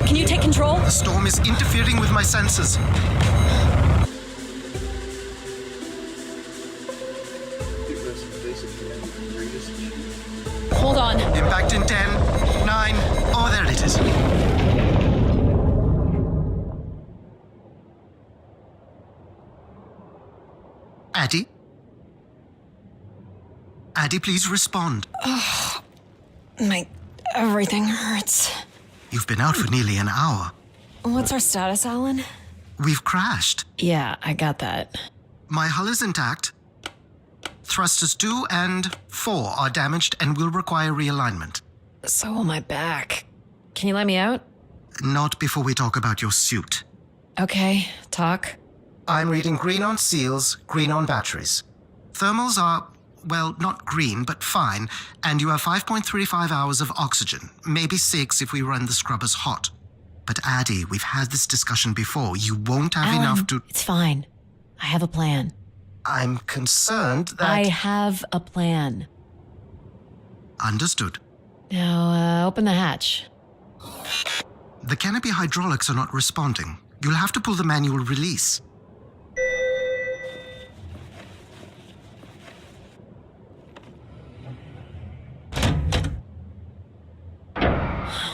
Can you take control? The storm is interfering with my senses. Hold on. Impact in 10, 9. Oh, there it is. Addie? Addie, please respond. Everything hurts. You've been out for nearly an hour. What's our status, Alan? We've crashed. Yeah, I got that. My hull is intact. Thrusters 2 and 4 are damaged and will require realignment. So will my back. Can you let me out? Not before we talk about your suit. Okay, talk. I'm reading green on seals, green on batteries. Thermals are, well, not green, but fine, and you have 5.35 hours of oxygen, maybe 6 if we run the scrubbers hot. But Addie, we've had this discussion before. You won't have Alan, enough to... It's fine. I have a plan. I'm concerned that... I have a plan. Understood. Now, open the hatch. The canopy hydraulics are not responding. You'll have to pull the manual release.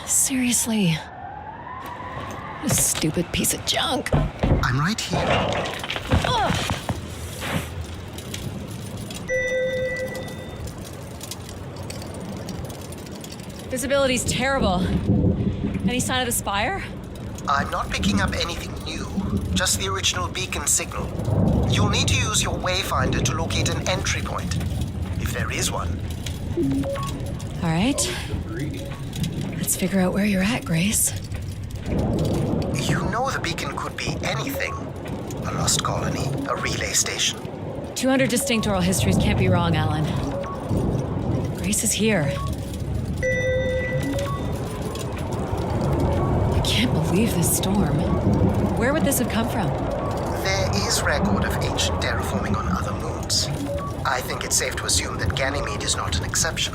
Seriously. This stupid piece of junk. I'm right here. Ugh. Visibility's terrible. Any sign of the spire? I'm not picking up anything new, just the original beacon signal. You'll need to use your wayfinder to locate an entry point, if there is one. All right. Let's figure out where you're at, Grace. You know the beacon could be anything. A lost colony, a relay station. 200 distinct oral histories can't be wrong, Alan. Grace is here. I can't believe this storm. Where would this have come from? There is record of ancient terraforming on other moons. I think it's safe to assume that Ganymede is not an exception.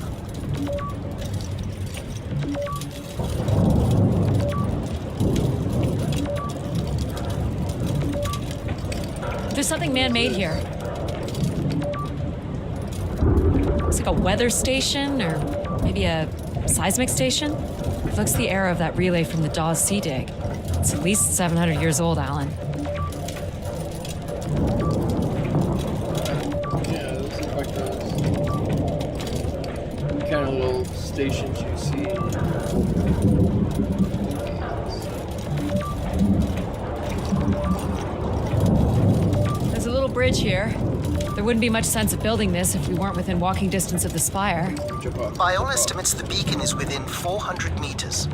There's something man-made here. It's like a weather station, or maybe a seismic station. It looks the era of that relay from the Dawes Sea Dig. It's at least 700 years old, Alan. Yeah, those look like those kind of little stations you see. There's a little bridge here. There wouldn't be much sense of building this if we weren't within walking distance of the spire. By all estimates, the beacon is within 400 meters.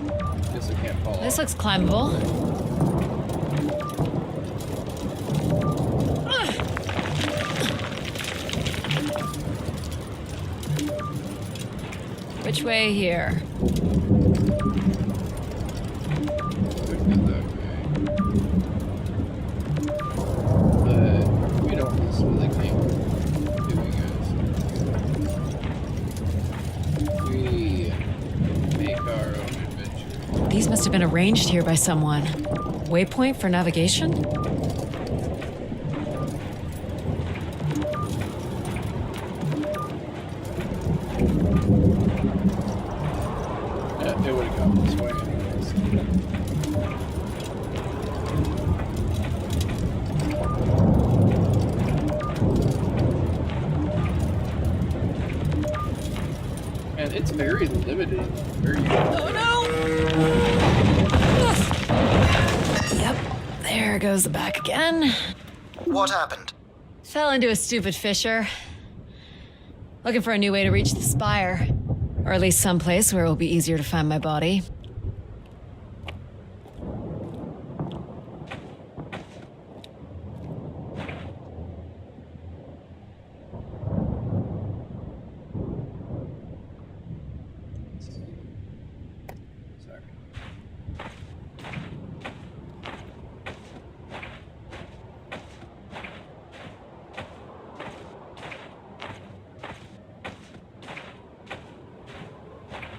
Guess I can't fall This off. looks climbable. Which way here? Could go that way. But we don't really think doing it. We make our own adventure. These must have been arranged here by someone. Waypoint for navigation? Yeah, it would have gone this way anyways. And it's very limited. Very Oh no! Yep, there goes the back again. What happened? Fell into a stupid fissure. Looking for a new way to reach the spire. Or at least someplace where it will be easier to find my body. sorry.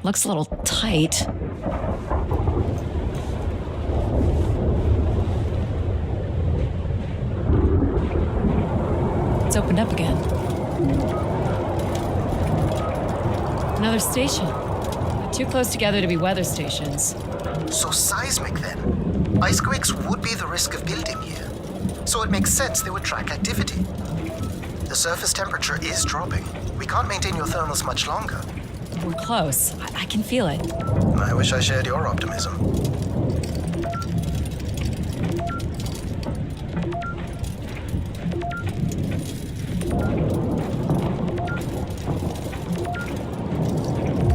Looks a little tight. It's opened up again. Another station. Too close together to be weather stations. So seismic then. Icequakes would be the risk of building here. So it makes sense they would track activity. The surface temperature is dropping. We can't maintain your thermals much longer. We're close. I can feel it. I wish I shared your optimism.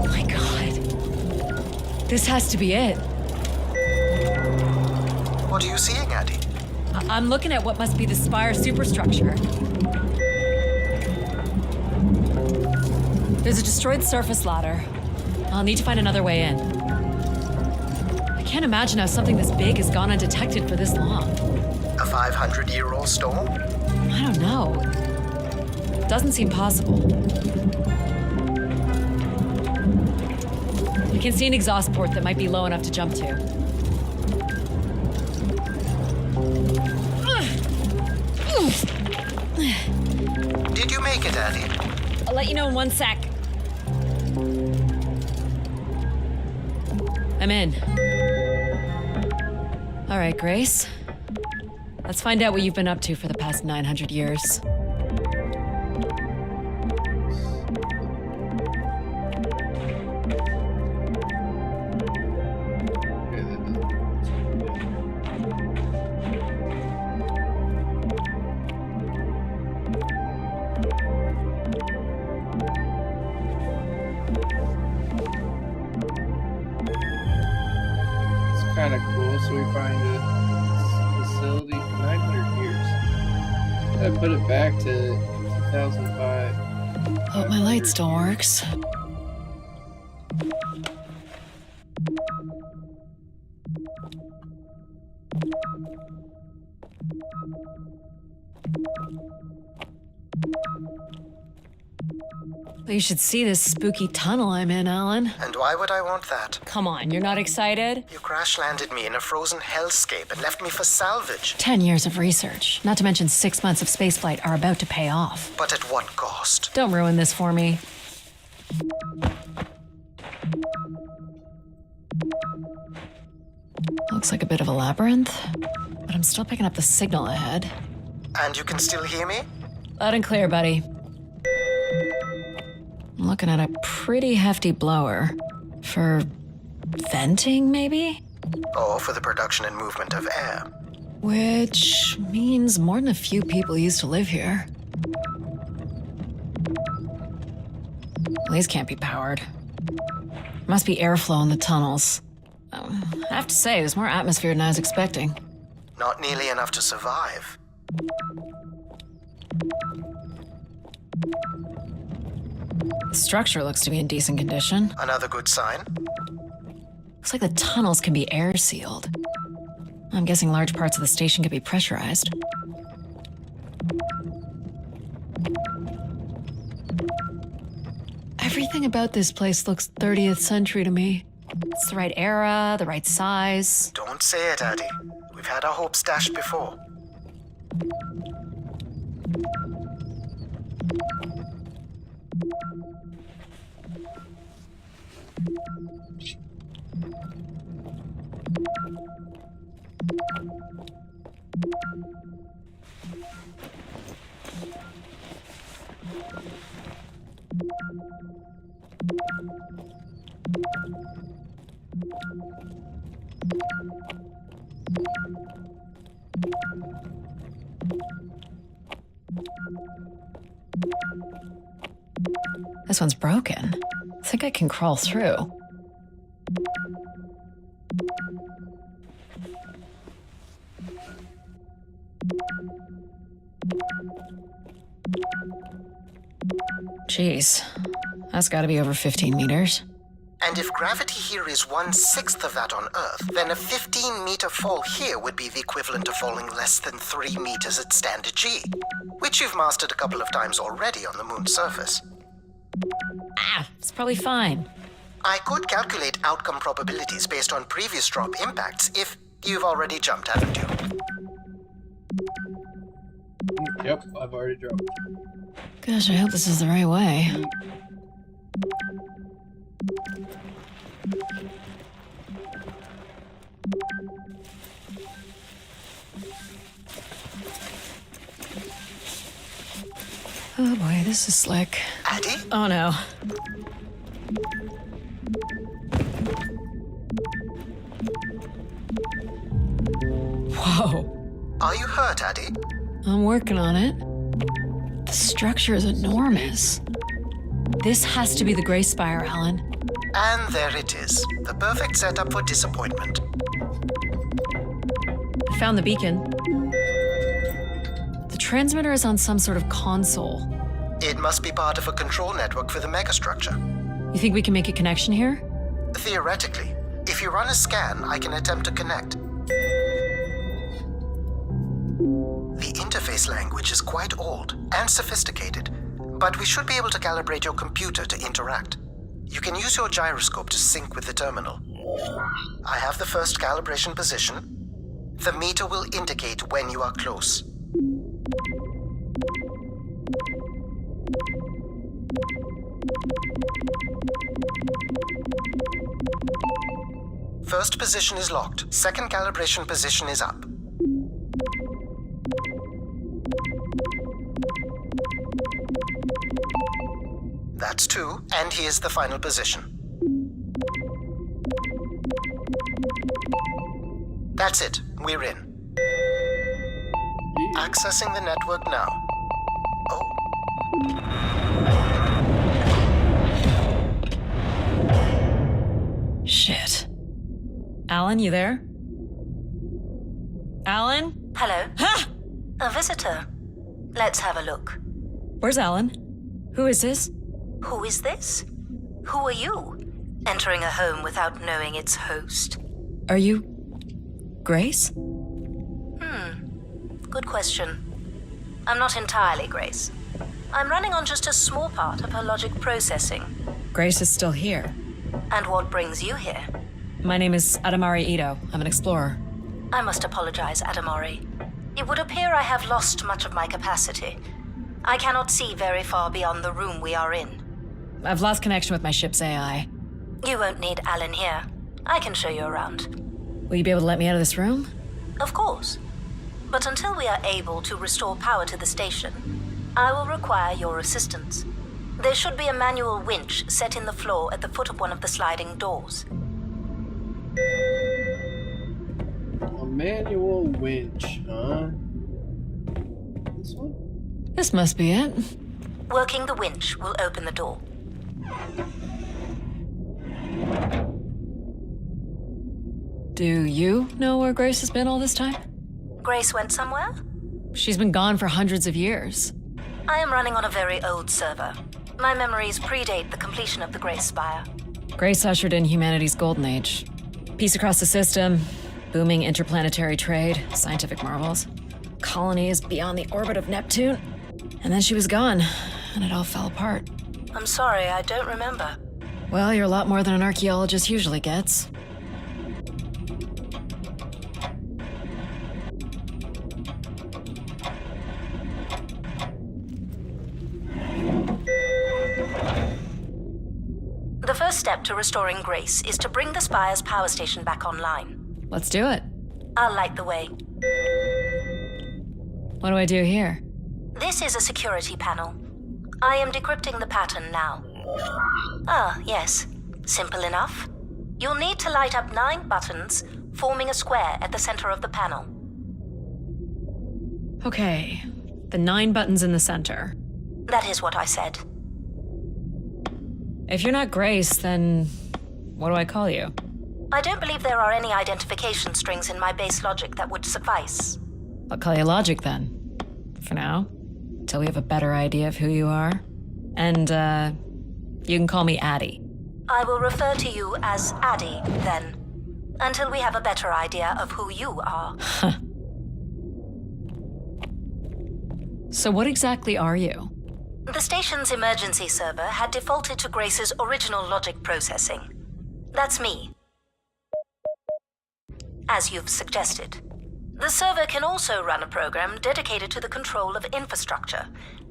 My God. This has to be it. What are you seeing, Addie? I'm looking at what must be the Spire superstructure. There's a destroyed surface ladder. I'll need to find another way in. I can't imagine how something this big has gone undetected for this long. A 500-year-old storm? I don't know. Doesn't seem possible. I can see an exhaust port that might be low enough to jump to. Did you make it, Addie? I'll let you know in 1 sec. I'm in. All right, Grace. Let's find out what you've been up to for the past 900 years. Kind of cool. So we find a facility 900 years. I put it back to 2005. Hope my light still works. You should see this spooky tunnel I'm in, Alan. And why would I want that? Come on, you're not excited? You crash-landed me in a frozen hellscape and left me for salvage. 10 years of research, not to mention 6 months of spaceflight, are about to pay off. But at what cost? Don't ruin this for me. Looks like a bit of a labyrinth, but I'm still picking up the signal ahead. And you can still hear me? Loud and clear, buddy. I'm looking at a pretty hefty blower. For venting, maybe? Or for the production and movement of air. Which means more than a few people used to live here. These can't be powered. Must be airflow in the tunnels. I have to say, there's more atmosphere than I was expecting. Not nearly enough to survive. The structure looks to be in decent condition. Another good sign. Looks like the tunnels can be air sealed. I'm guessing large parts of the station could be pressurized. Everything about this place looks 30th century to me. It's the right era, the right size. Don't say it, Addie. We've had our hopes dashed before. This one's broken. I think I can crawl through. Jeez, that's gotta be over 15 meters. And if gravity here is 1/6 of that on Earth, then a 15-meter fall here would be the equivalent of falling less than 3 meters at standard G, which you've mastered a couple of times already on the moon's surface. It's probably fine. I could calculate outcome probabilities based on previous drop impacts if you've already jumped, haven't you? Yep, I've already dropped. Gosh, I hope this is the right way. Oh boy, this is slick. Addy? Oh no. Whoa. Are you hurt, Addy? I'm working on it. The structure is enormous. This has to be the Gray Spire, Alan. And there it is. The perfect setup for disappointment. I found the beacon. The transmitter is on some sort of console. It must be part of a control network for the megastructure. You think we can make a connection here? Theoretically, if you run a scan, I can attempt to connect. The interface language is quite old and sophisticated, but we should be able to calibrate your computer to interact. You can use your gyroscope to sync with the terminal. I have the first calibration position. The meter will indicate when you are close. First position is locked. Second calibration position is up. That's 2, and here's the final position. That's it. We're in. Accessing the network now. Oh. Shit. Alan, you there? Alan? Hello? Ha! A visitor. Let's have a look. Where's Alan? Who is this? Who is this? Who are you? Entering a home without knowing its host. Are you... Grace? Good question. I'm not entirely Grace. I'm running on just a small part of her logic processing. Grace is still here. And what brings you here? My name is Adamari Ito. I'm an explorer. I must apologize, Adamari. It would appear I have lost much of my capacity. I cannot see very far beyond the room we are in. I've lost connection with my ship's AI. You won't need Alan here. I can show you around. Will you be able to let me out of this room? Of course. But until we are able to restore power to the station, I will require your assistance. There should be a manual winch set in the floor at the foot of one of the sliding doors. A manual winch, huh? This one? This must be it. Working the winch will open the door. Do you know where Grace has been all this time? Grace went somewhere? She's been gone for hundreds of years. I am running on a very old server. My memories predate the completion of the Gray Spire. Grace ushered in humanity's golden age. Peace across the system, booming interplanetary trade, scientific marvels, colonies beyond the orbit of Neptune. And then she was gone, and it all fell apart. I'm sorry, I don't remember. Well, you're a lot more than an archaeologist usually gets. The first step to restoring Grace is to bring the Spire's power station back online. Let's do it. I'll light the way. What do I do here? This is a security panel. I am decrypting the pattern now. Ah, yes. Simple enough. You'll need to light up 9 buttons, forming a square at the center of the panel. Okay, the 9 buttons in the center. That is what I said. If you're not Grace, then what do I call you? I don't believe there are any identification strings in my base logic that would suffice. I'll call you Logic then. For now. Till we have a better idea of who you are. And, you can call me Addie. I will refer to you as Addie, then. Until we have a better idea of who you are. So what exactly are you? The station's emergency server had defaulted to Grace's original logic processing. That's me. As you've suggested. The server can also run a program dedicated to the control of infrastructure,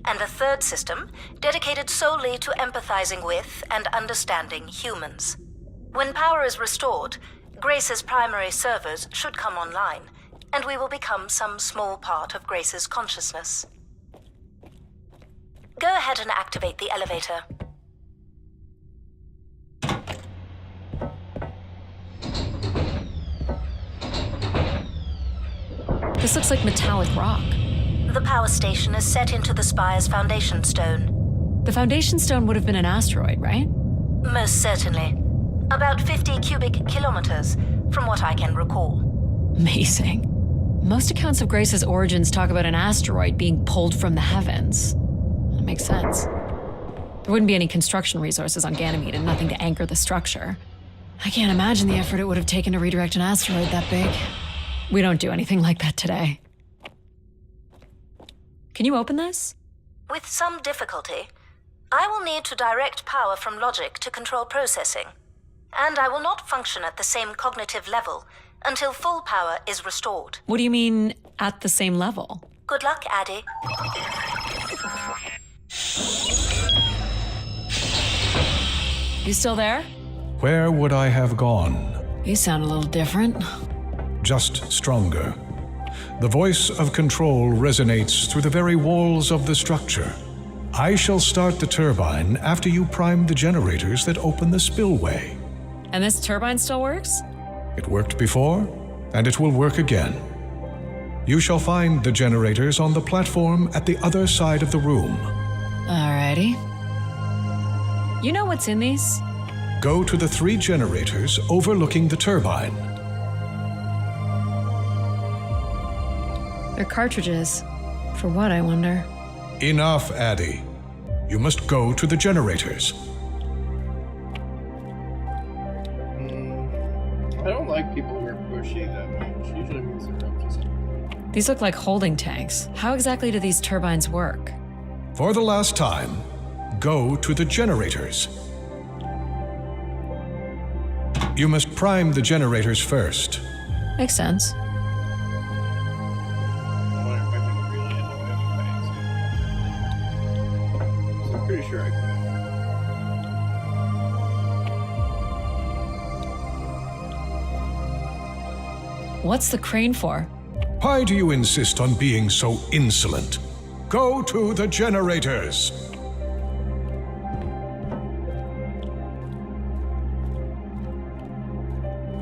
and a third system dedicated solely to empathizing with and understanding humans. When power is restored, Grace's primary servers should come online, and we will become some small part of Grace's consciousness. Go ahead and activate the elevator. This looks like metallic rock. The power station is set into the spire's foundation stone. The foundation stone would have been an asteroid, right? Most certainly. About 50 cubic kilometers, from what I can recall. Amazing. Most accounts of Grace's origins talk about an asteroid being pulled from the heavens. That makes sense. There wouldn't be any construction resources on Ganymede and nothing to anchor the structure. I can't imagine the effort it would have taken to redirect an asteroid that big. We don't do anything like that today. Can you open this? With some difficulty, I will need to direct power from logic to control processing. And I will not function at the same cognitive level until full power is restored. What do you mean, at the same level? Good luck, Addy. You still there? Where would I have gone? You sound a little different. Just stronger. The voice of control resonates through the very walls of the structure. I shall start the turbine after you prime the generators that open the spillway. And this turbine still works? It worked before, and it will work again. You shall find the generators on the platform at the other side of the room. Alrighty. You know what's in these? Go to the 3 generators overlooking the turbine. They're cartridges. For what, I wonder? Enough, Addy. You must go to the generators. I don't like people who are pushy that much. Usually means they're up to something. These look like holding tanks. How exactly do these turbines work? For the last time, go to the generators. You must prime the generators first. Makes sense. I wonder if I can really annoy him by accident. So I'm pretty sure I could. What's the crane for? Why do you insist on being so insolent? Go to the generators.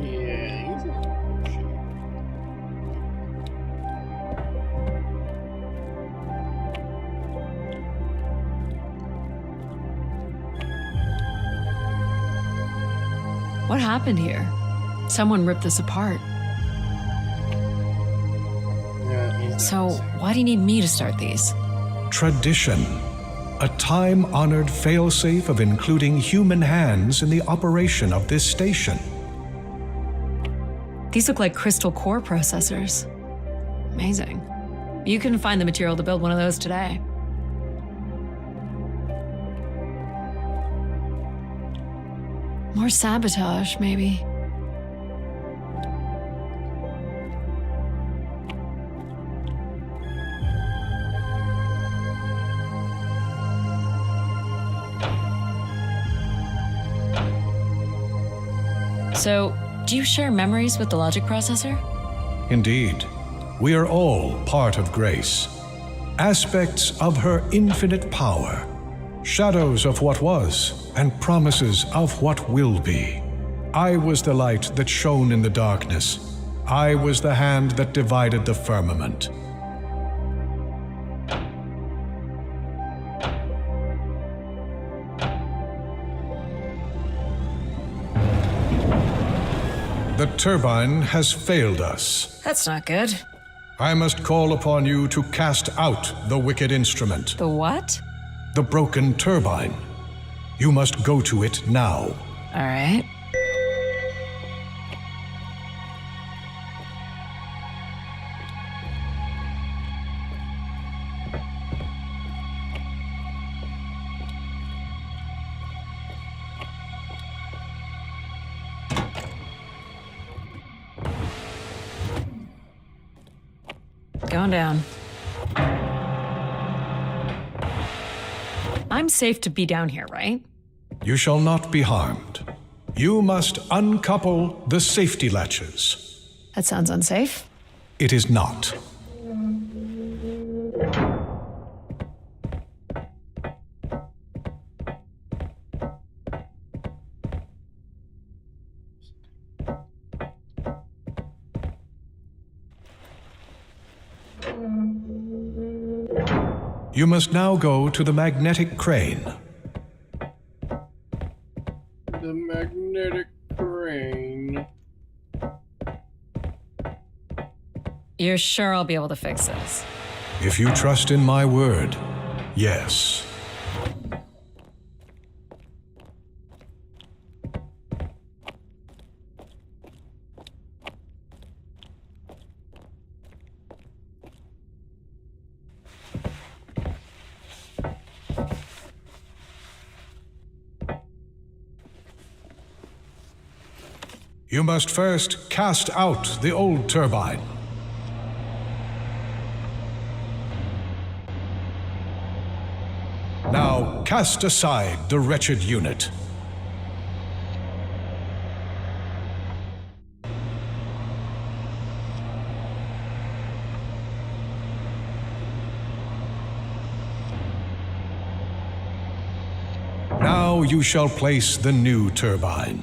Yeah, he's a little pushy. What happened here? Someone ripped this apart. Yeah, he's So, why do you need me to start these? Tradition. A time-honored failsafe of including human hands in the operation of this station. These look like crystal core processors. Amazing. You couldn't find the material to build one of those today. More sabotage, maybe. So, do you share memories with the logic processor? Indeed, we are all part of Grace. Aspects of her infinite power. Shadows of what was, and promises of what will be. I was the light that shone in the darkness. I was the hand that divided the firmament. The turbine has failed us. That's not good. I must call upon you to cast out the wicked instrument, The what? the broken turbine. You must go to it now. All right. going down. I'm safe to be down here, right? You shall not be harmed. You must uncouple the safety latches. That sounds unsafe. It is not. You must now go to the magnetic crane. The magnetic crane. You're sure I'll be able to fix this? If you trust in my word, yes. You must first cast out the old turbine. Now cast aside the wretched unit. Now you shall place the new turbine.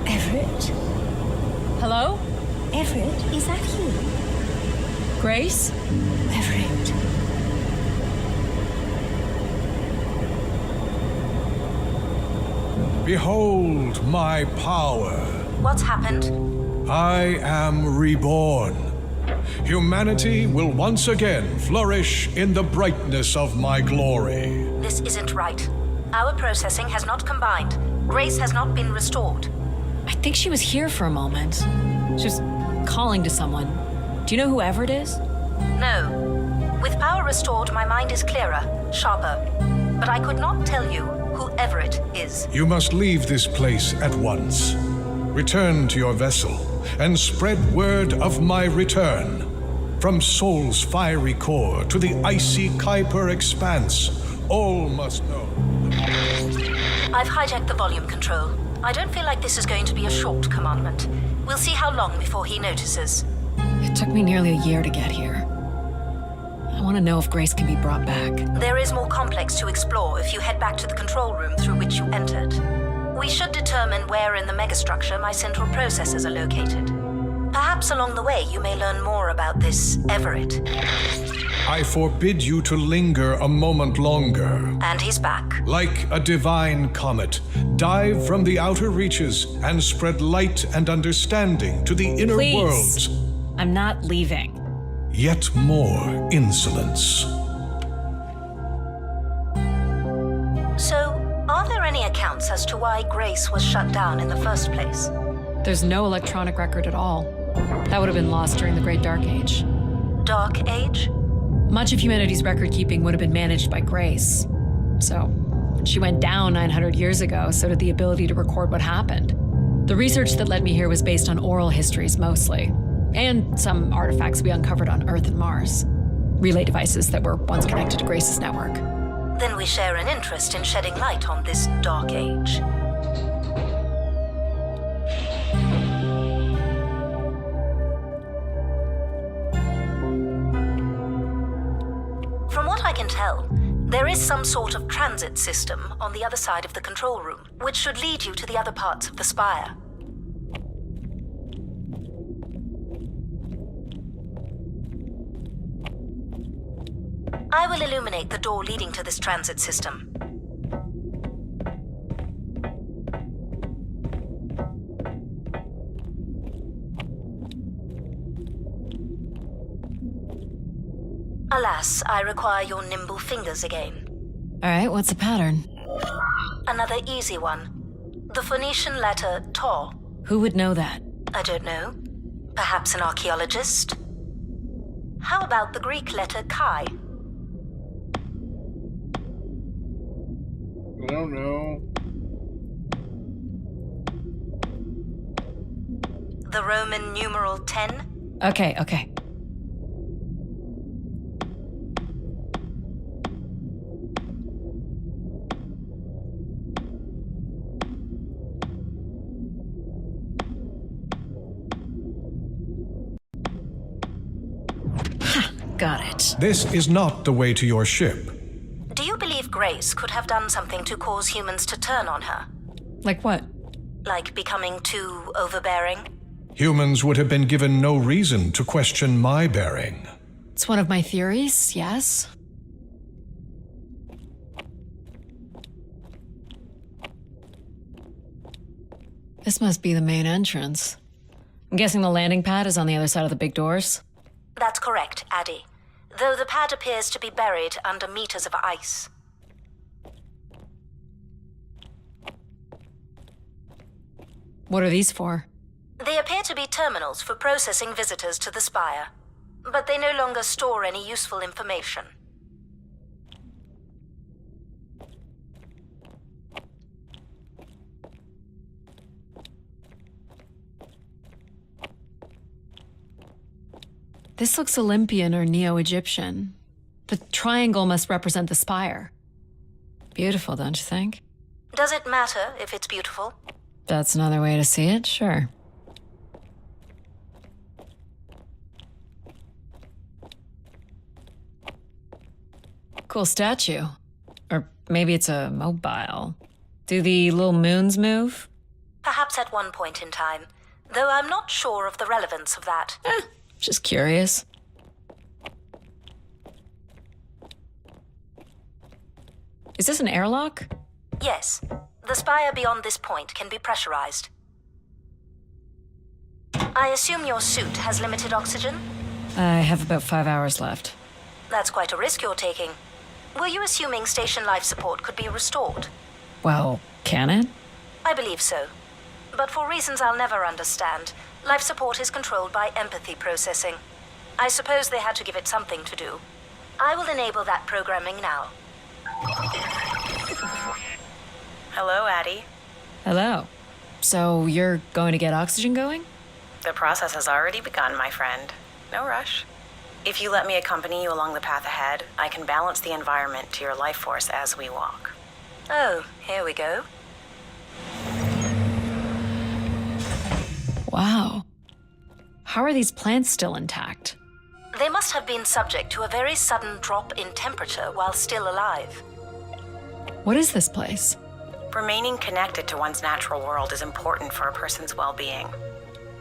Everett? Hello? Everett, is that you? Grace? Everett. Behold my power. What's happened? I am reborn. Humanity will once again flourish in the brightness of my glory. This isn't right. Our processing has not combined. Grace has not been restored. I think she was here for a moment. She was calling to someone. Do you know who Everett is? No. With power restored, my mind is clearer, sharper. But I could not tell you who Everett is. You must leave this place at once. Return to your vessel and spread word of my return. From Sol's fiery core to the icy Kuiper expanse, all must know. I've hijacked the volume control. I don't feel like this is going to be a short commandment. We'll see how long before he notices. It took me nearly a year to get here. I want to know if Grace can be brought back. There is more complex to explore if you head back to the control room through which you entered. We should determine where in the megastructure my central processors are located. Perhaps along the way you may learn more about this Everett. I forbid you to linger a moment longer. And he's back. Like a divine comet, dive from the outer reaches and spread light and understanding to the inner Please. worlds. I'm not leaving. Yet more insolence. So, are there any accounts as to why Grace was shut down in the first place? There's no electronic record at all. That would have been lost during the Great Dark Age. Dark Age? Much of humanity's record keeping would have been managed by Grace. So, when she went down 900 years ago, so did the ability to record what happened. The research that led me here was based on oral histories mostly, and some artifacts we uncovered on Earth and Mars. Relay devices that were once connected to Grace's network. Then we share an interest in shedding light on this Dark Age. From what I can tell, there is some sort of transit system on the other side of the control room, which should lead you to the other parts of the spire. I will illuminate the door leading to this transit system. Alas, I require your nimble fingers again. All right, what's the pattern? Another easy one. The Phoenician letter Taw. Who would know that? I don't know. Perhaps an archaeologist? How about the Greek letter Chi? I don't know. The Roman numeral 10? Okay. Got it. This is not the way to your ship. Do you believe Grace could have done something to cause humans to turn on her? Like what? Like becoming too overbearing? Humans would have been given no reason to question my bearing. It's one of my theories, yes. This must be the main entrance. I'm guessing the landing pad is on the other side of the big doors? That's correct, Addie. Though the pad appears to be buried under meters of ice. What are these for? They appear to be terminals for processing visitors to the spire, but they no longer store any useful information. This looks Olympian or Neo-Egyptian. The triangle must represent the spire. Beautiful, don't you think? Does it matter if it's beautiful? That's another way to see it, sure. Cool statue. Or maybe it's a mobile. Do the little moons move? Perhaps at one point in time, though I'm not sure of the relevance of that. Just curious. Is this an airlock? Yes, the spire beyond this point can be pressurized. I assume your suit has limited oxygen? I have about 5 hours left. That's quite a risk you're taking. Were you assuming station life support could be restored? Well, can it? I believe so. But for reasons I'll never understand, life support is controlled by empathy processing. I suppose they had to give it something to do. I will enable that programming now. Hello, Addie. Hello. So you're going to get oxygen going? The process has already begun, my friend. No rush. If you let me accompany you along the path ahead, I can balance the environment to your life force as we walk. Oh, here we go. Wow. How are these plants still intact? They must have been subject to a very sudden drop in temperature while still alive. What is this place? Remaining connected to one's natural world is important for a person's well-being.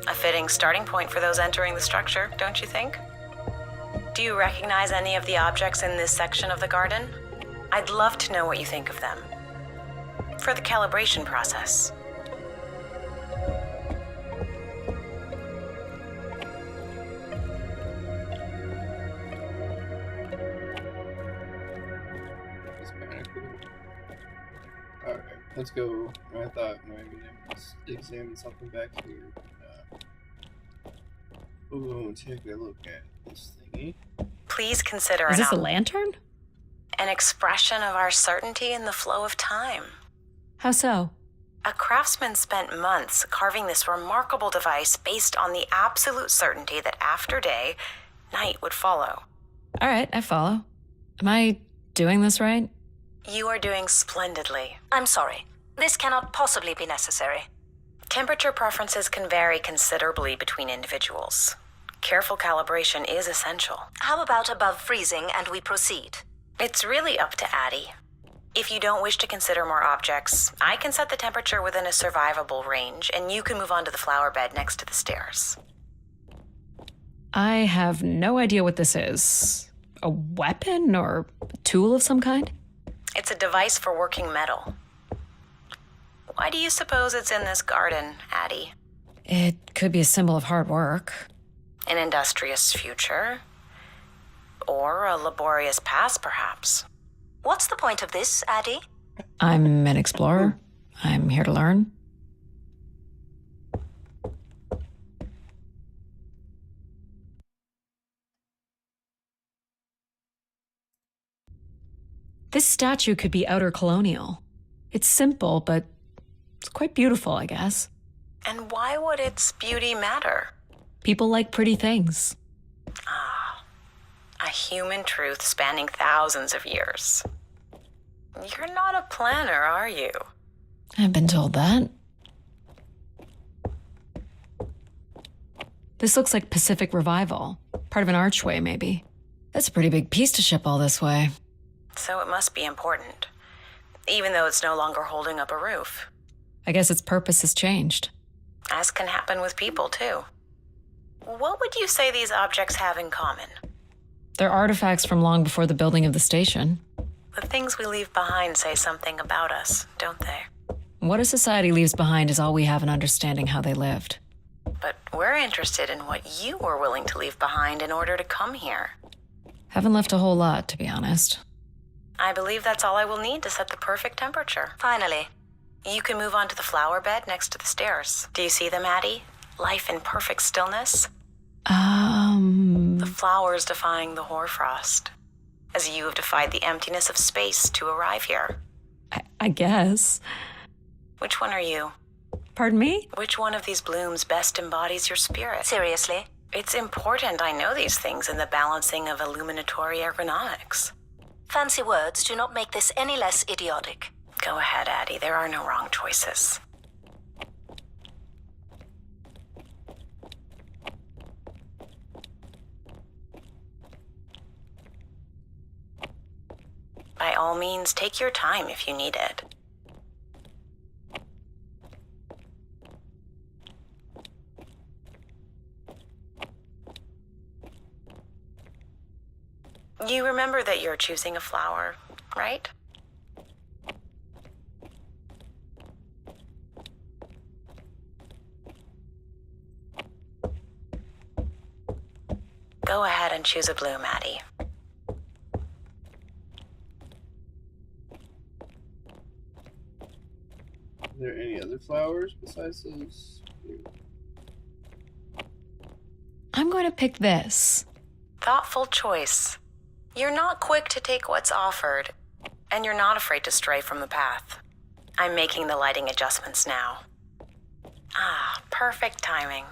A fitting starting point for those entering the structure, don't you think? Do you recognize any of the objects in this section of the garden? I'd love to know what you think of them. For the calibration process. That's kind of cool. Alright, let's go. I thought maybe let's examine something back here. We'll go and take a look at this thingy. Please consider Is this a lantern? an expression of our certainty in the flow of time. How so? A craftsman spent months carving this remarkable device based on the absolute certainty that after day, night would follow. All right, I follow. Am I doing this right? You are doing splendidly. I'm sorry. This cannot possibly be necessary. Temperature preferences can vary considerably between individuals. Careful calibration is essential. How about above freezing and we proceed? It's really up to Addie. If you don't wish to consider more objects, I can set the temperature within a survivable range, and you can move on to the flower bed next to the stairs. I have no idea what this is. A weapon or a tool of some kind? It's a device for working metal. Why do you suppose it's in this garden, Addie? It could be a symbol of hard work. An industrious future? Or a laborious past, perhaps? What's the point of this, Addy? I'm an explorer. I'm here to learn. This statue could be outer colonial. It's simple, but it's quite beautiful, I guess. And why would its beauty matter? People like pretty things. A human truth spanning thousands of years. You're not a planner, are you? I've been told that. This looks like Pacific Revival. Part of an archway, maybe. That's a pretty big piece to ship all this way. So it must be important, even though it's no longer holding up a roof. I guess its purpose has changed. As can happen with people, too. What would you say these objects have in common? They're artifacts from long before the building of the station. The things we leave behind say something about us, don't they? What a society leaves behind is all we have in understanding how they lived. But we're interested in what you were willing to leave behind in order to come here. Haven't left a whole lot, to be honest. I believe that's all I will need to set the perfect temperature. Finally. You can move on to the flower bed next to the stairs. Do you see them, Addie? Life in perfect stillness. The flowers defying the hoarfrost, as you have defied the emptiness of space to arrive here. I guess. Which one are you? Pardon me? Which one of these blooms best embodies your spirit? Seriously? It's important I know these things in the balancing of illuminatory ergonomics. Fancy words do not make this any less idiotic. Go ahead, Addie. There are no wrong choices. By all means, take your time if you need it. You remember that you're choosing a flower, right? Go ahead and choose a bloom, Addie. Are there any other flowers besides those? I'm going to pick this. Thoughtful choice. You're not quick to take what's offered, and you're not afraid to stray from the path. I'm making the lighting adjustments now. Perfect timing.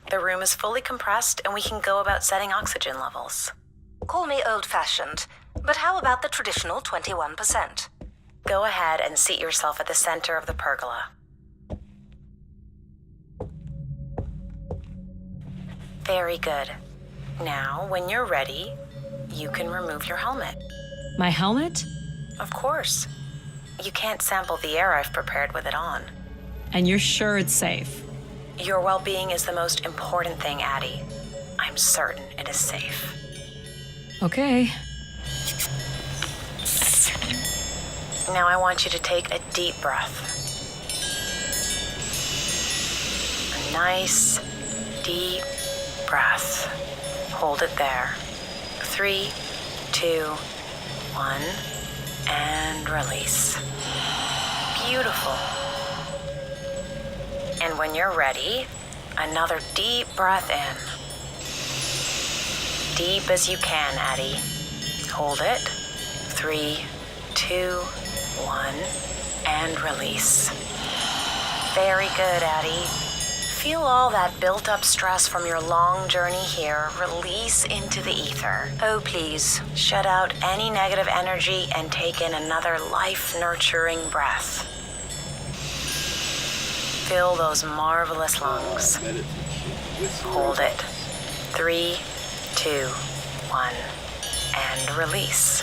The room is fully compressed, and we can go about setting oxygen levels. Call me old-fashioned, but how about the traditional 21%? Go ahead and seat yourself at the center of the pergola. Very good. Now, when you're ready, you can remove your helmet. My helmet? Of course. You can't sample the air I've prepared with it on. And you're sure it's safe? Your well-being is the most important thing, Addie. I'm certain it is safe. Okay. Now I want you to take a deep breath. A nice, deep breath. Hold it there. 3, 2, 1, and release. Beautiful. And when you're ready, another deep breath in. Deep as you can, Addie. Hold it. 3, 2, 1, and release. Very good, Addie. Feel all that built-up stress from your long journey here release into the ether. Oh, please. Shut out any negative energy and take in another life-nurturing breath. Fill those marvelous lungs. Hold it. 3, 2, 1, and release.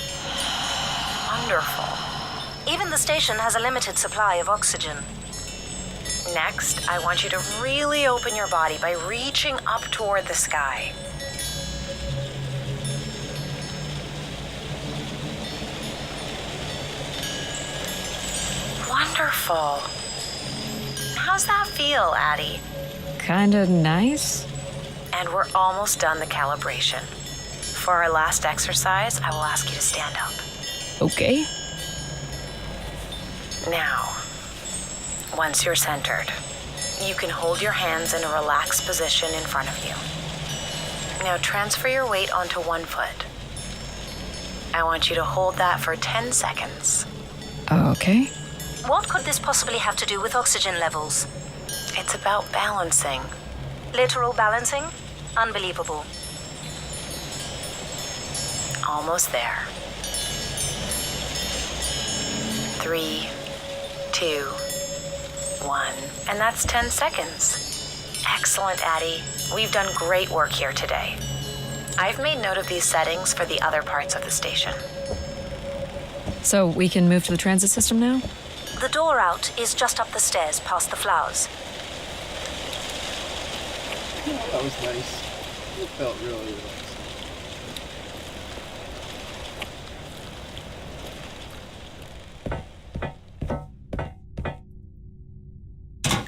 Wonderful. Even the station has a limited supply of oxygen. Next, I want you to really open your body by reaching up toward the sky. Wonderful. How's that feel, Addie? Kinda nice. And we're almost done the calibration. For our last exercise, I will ask you to stand up. Okay. Now, once you're centered, you can hold your hands in a relaxed position in front of you. Now transfer your weight onto one foot. I want you to hold that for 10 seconds. Okay. What could this possibly have to do with oxygen levels? It's about balancing. Literal balancing? Unbelievable. Almost there. 3, 2, 1. And that's 10 seconds. Excellent, Addie. We've done great work here today. I've made note of these settings for the other parts of the station. So we can move to the transit system now? The door out is just up the stairs past the flowers. Oh, that was nice. It felt really nice.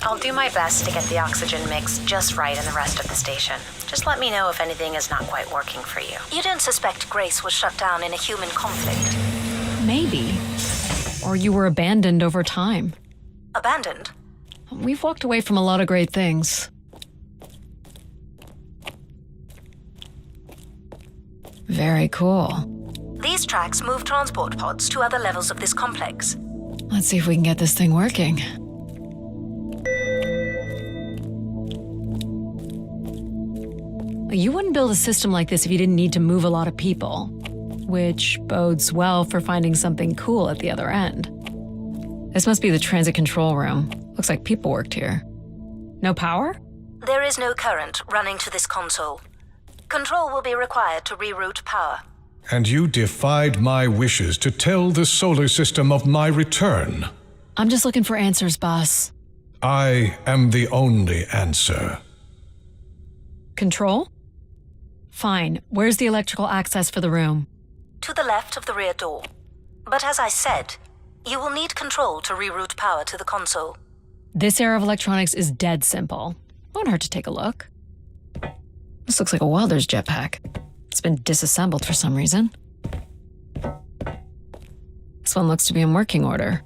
I'll do my best to get the oxygen mix just right in the rest of the station. Just let me know if anything is not quite working for you. You don't suspect Grace was shut down in a human conflict? Maybe. Or you were abandoned over time. Abandoned? We've walked away from a lot of great things. Very cool. These tracks move transport pods to other levels of this complex. Let's see if we can get this thing working. You wouldn't build a system like this if you didn't need to move a lot of people, which bodes well for finding something cool at the other end. This must be the transit control room. Looks like people worked here. No power? There is no current running to this console. Control will be required to reroute power. And you defied my wishes to tell the solar system of my return. I'm just looking for answers, boss. I am the only answer. Control? Fine. Where's the electrical access for the room? To the left of the rear door. But as I said, you will need control to reroute power to the console. This era of electronics is dead simple. Won't hurt to take a look. This looks like a welder's jetpack. It's been disassembled for some reason. This one looks to be in working order.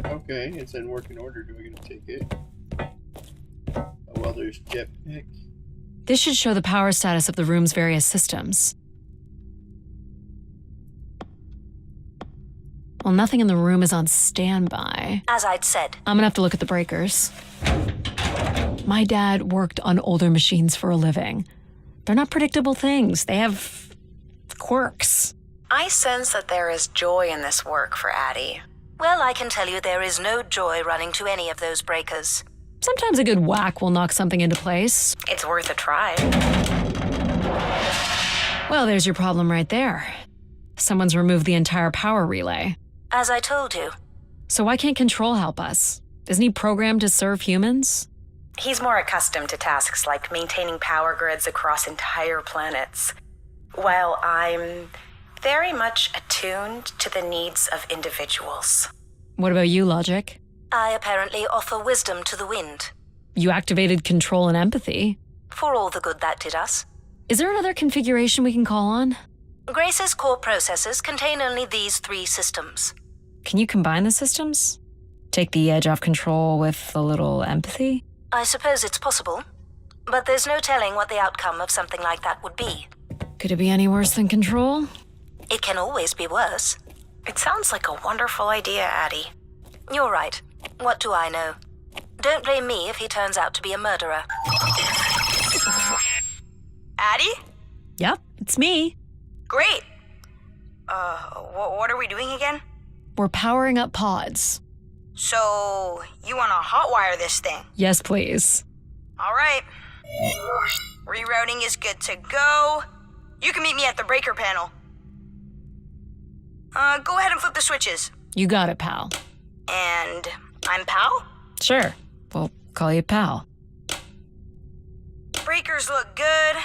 Okay, it's in working order. Do we get to take it? Oh, well, there's jetpack. This should show the power status of the room's various systems. Well, nothing in the room is on standby. As I'd said, I'm gonna have to look at the breakers. My dad worked on older machines for a living. They're not predictable things. They have quirks. I sense that there is joy in this work for Addie. well, I can tell you there is no joy running to any of those breakers. Sometimes a good whack will knock something into place. It's worth a try. Well, there's your problem right there. Someone's removed the entire power relay. As I told you. So why can't Control help us? Isn't he programmed to serve humans? He's more accustomed to tasks like maintaining power grids across entire planets, while I'm very much attuned to the needs of individuals. What about you, Logic? I apparently offer wisdom to the wind. You activated Control and Empathy. For all the good that did us. Is there another configuration we can call on? Grace's core processors contain only these 3 systems. Can you combine the systems? Take the edge off Control with a little empathy? I suppose it's possible, but there's no telling what the outcome of something like that would be. Could it be any worse than Control? It can always be worse. It sounds like a wonderful idea, Addie. You're right. What do I know? Don't blame me if he turns out to be a murderer. Addie? Yep, it's me. Great. What are we doing again? We're powering up pods. So, you want to hotwire this thing? Yes, please. All right. Rerouting is good to go. You can meet me at the breaker panel. Go ahead and flip the switches. You got it, pal. And I'm Pal? Sure. We'll call you pal. Breakers look good.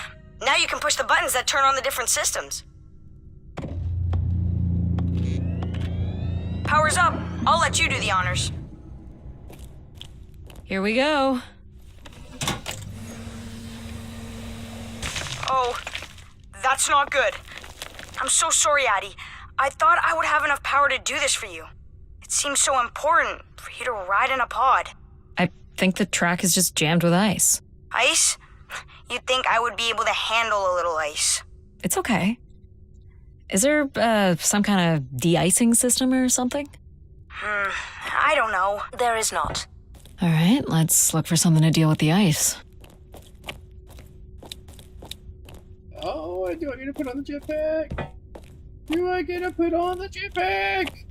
Now you can push the buttons that turn on the different systems. Power's up. I'll let you do the honors. Here we go. Oh, that's not good. I'm so sorry, Addie. I thought I would have enough power to do this for you. It seems so important for you to ride in a pod. I think the track is just jammed with ice. Ice? You'd think I would be able to handle a little ice. It's okay. Is there some kind of de-icing system or something? I don't know. There is not. All right, let's look for something to deal with the ice. Oh, do I get to put on the jetpack? Do I get to put on the jetpack?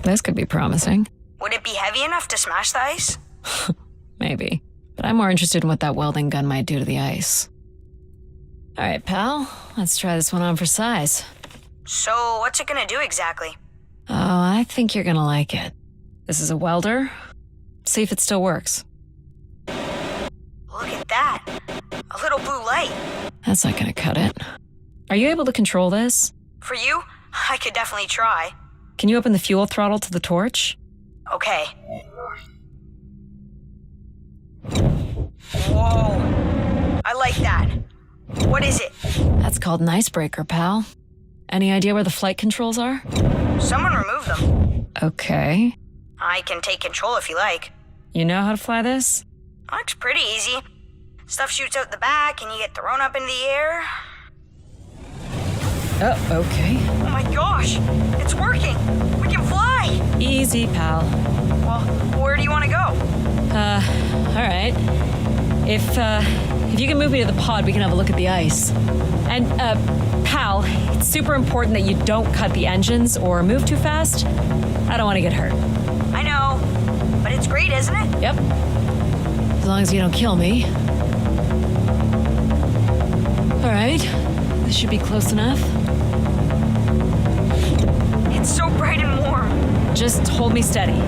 This could be promising. Would it be heavy enough to smash the ice? Maybe. But I'm more interested in what that welding gun might do to the ice. All right, pal. Let's try this one on for size. So, what's it gonna do exactly? Oh, I think you're gonna like it. This is a welder. See if it still works. Look at that. A little blue light. That's not gonna cut it. Are you able to control this? For you, I could definitely try. Can you open the fuel throttle to the torch? Okay. Whoa. I like that. What is it? That's called an icebreaker, pal. Any idea where the flight controls are? Someone removed them. Okay. I can take control if you like. You know how to fly this? Looks pretty easy. Stuff shoots out the back and you get thrown up into the air. Oh, okay. Oh my gosh, it's working. We can fly. Easy, pal. Well, where do you want to go? All right. If you can move me to the pod, we can have a look at the ice. And, pal, it's super important that you don't cut the engines or move too fast. I don't want to get hurt. I know, but it's great, isn't it? Yep. As long as you don't kill me. All right. This should be close enough. It's so bright and warm. Just hold me steady.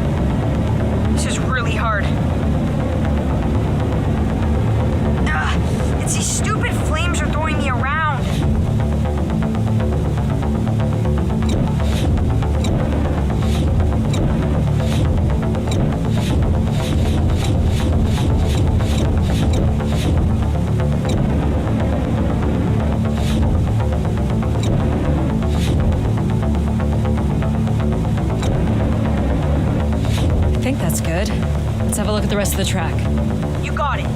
This is really hard. It's these stupid flames are throwing me around. I think that's good. Let's have a look at the rest of the track. You got it.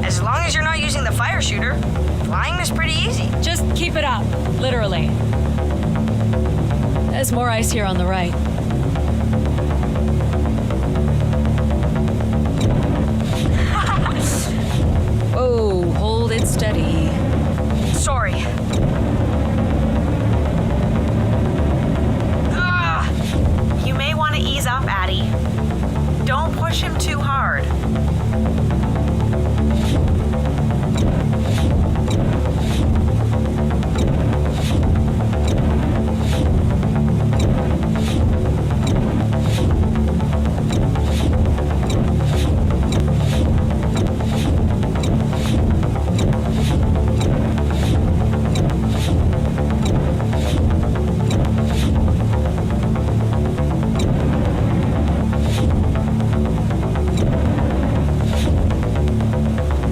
As long as you're not using the fire shooter, flying is pretty easy. Just keep it up, literally. There's more ice here on the right. Whoa, hold it steady. Sorry. You may want to ease up, Addie. Don't push him too hard.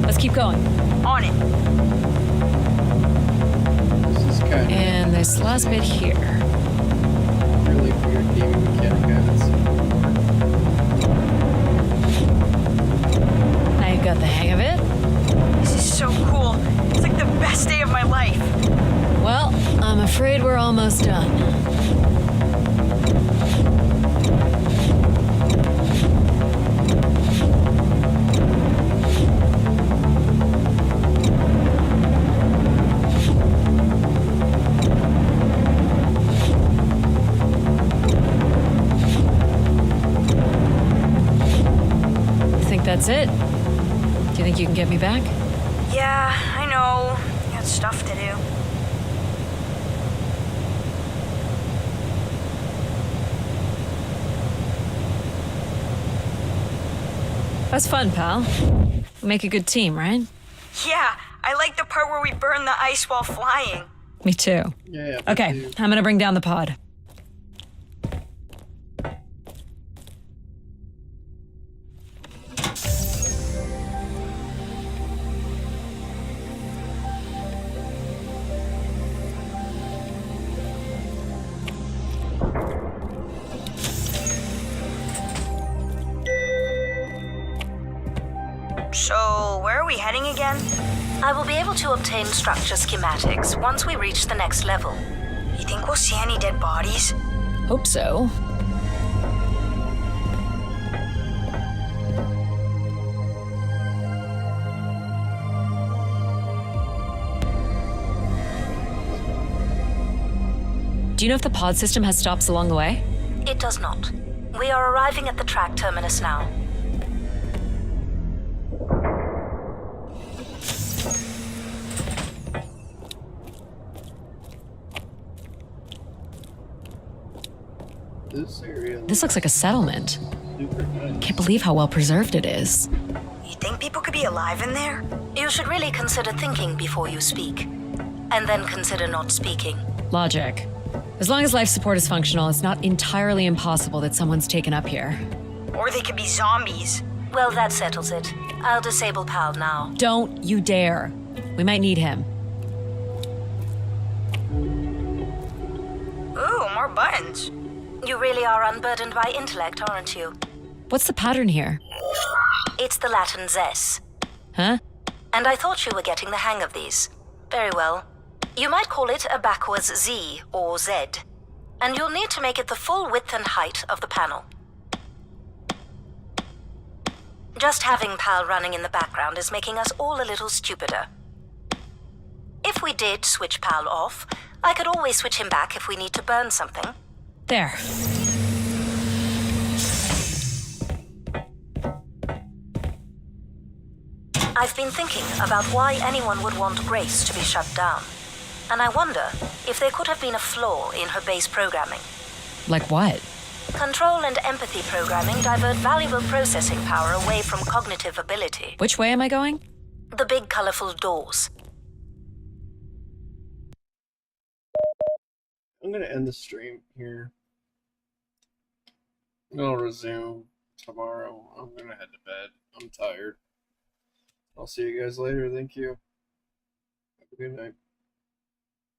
Let's keep going. On it. This is kind of And this last bit here. really weird gaming mechanic I haven't seen before. Now you've got the hang of it. This is so cool. It's like the best day of my life. Well, I'm afraid we're almost done. That's it? Do you think you can get me back? Yeah, I know. Got stuff to do. That's fun, pal. We make a good team, right? Yeah, I like the part where we burn the ice while flying. Me too. Yeah. Okay, me too. I'm gonna bring down the pod. So, where are we heading again? I will be able to obtain structure schematics once we reach the next level. You think we'll see any dead bodies? Hope so. Do you know if the pod system has stops along the way? It does not. We are arriving at the track terminus now. This area This looks like a settlement. super nice. Can't believe how well preserved it is. You think people could be alive in there? You should really consider thinking before you speak. And then consider not speaking. Logic. As long as life support is functional, it's not entirely impossible that someone's taken up here. Or they could be zombies. Well, that settles it. I'll disable PAL now. Don't you dare. We might need him. Ooh, more buttons. You really are unburdened by intellect, aren't you? What's the pattern here? It's the Latin zes. Huh? And I thought you were getting the hang of these. Very well. You might call it a backwards Z or Z. And you'll need to make it the full width and height of the panel. Just having PAL running in the background is making us all a little stupider. If we did switch PAL off, I could always switch him back if we need to burn something. There. I've been thinking about why anyone would want Grace to be shut down. And I wonder if there could have been a flaw in her base programming. Like what? Control and empathy programming divert valuable processing power away from cognitive ability. Which way am I going? The big colorful doors. I'm gonna end the stream here. I'll resume tomorrow. I'm gonna head to bed. I'm tired. I'll see you guys later. Thank you. Have a good night.